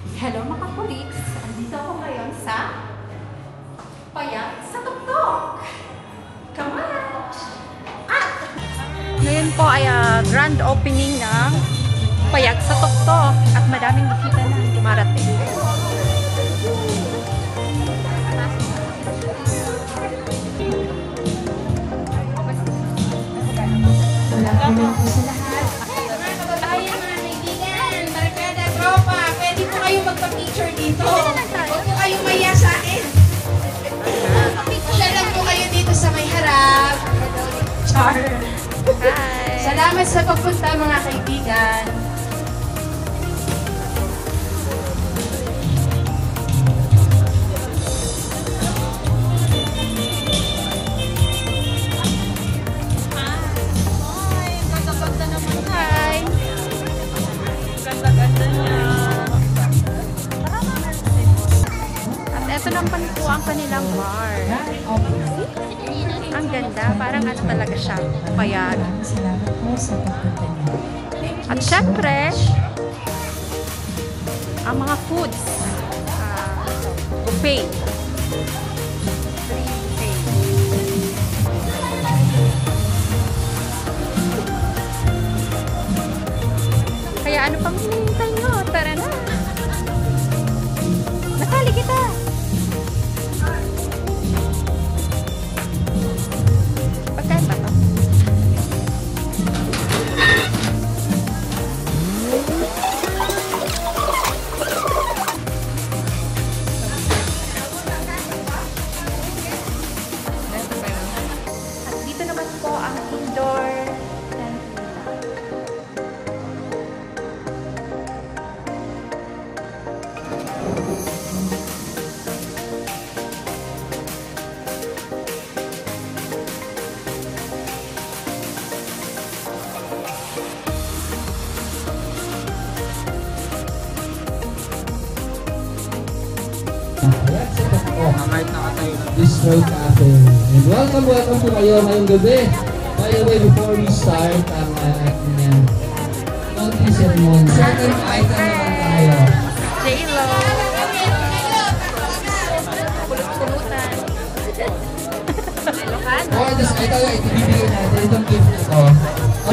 Hello mga kuliks! Andito ako ngayon sa Payag sa Tuktok! Come on! At ngayon po ay grand opening ng Payag sa Tuktok at madaming nakita na dumarating. Hello po sa lahat. Mga kababayan, mga kaibigan, barkada, tropa, pwede po kayo magpa-picture dito. Huwag po kayo maya sa akin. Siya lang po kayo dito sa may harap. Char. Hi! Salamat sa pagpunta mga kaibigan. Hi! Ganda-ganda niya. At eto naman po ang kanilang bar. Ang ganda. Parang ano talaga siya. Payag. Salamat po sa pagpunta niyo. At syempre, ang mga foods. Buffet. Free buffet. Kaya ano pang hinihintay nyo? Tara na! Nasali kita! Pagkain ba ito? At dito naman po ang indoor Bistro Cafe. And welcome po kayo ngayong gabi. By the way, before we start ang ating county ceremony, second item naman tayo. J-Lo. Pulot-pulutan. For this item, itibibigay natin itong gift na to.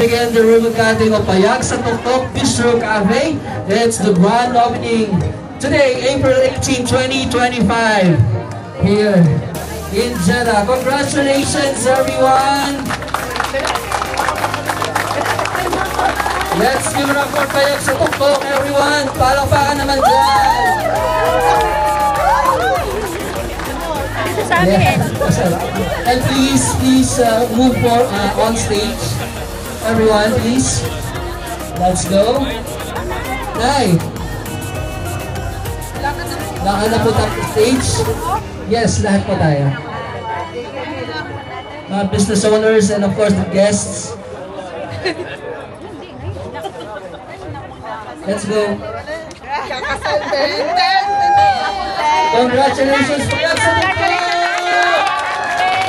Again, the ribbon cutting of Payag sa Tuktok Bistro Cafe. It's the grand opening today, April 18, 2025. Here in Jeddah. Congratulations, everyone! Let's give it up for Payag sa Tuktok, everyone! Palakpakan naman dyan! Dito sa amin. And please move on stage. Everyone, please. Let's go. Nay! Lakan na po tayo stage. Yes, lahat po tayo. Mga business owners and of course the guests. Let's go. Congratulations po yan sa Tuktok!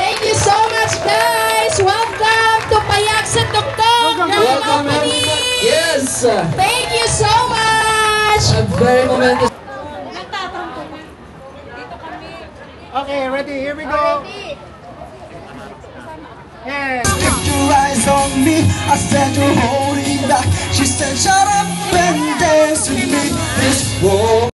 Thank you so much, guys! Welcome to Payag sa Tuktok! Welcome everyone. Yes! Thank you so much! A very momentous. Okay, ready? Here we go. Yeah. Keep your eyes on me, I said you're holding back. She said shut up and dance with me. This world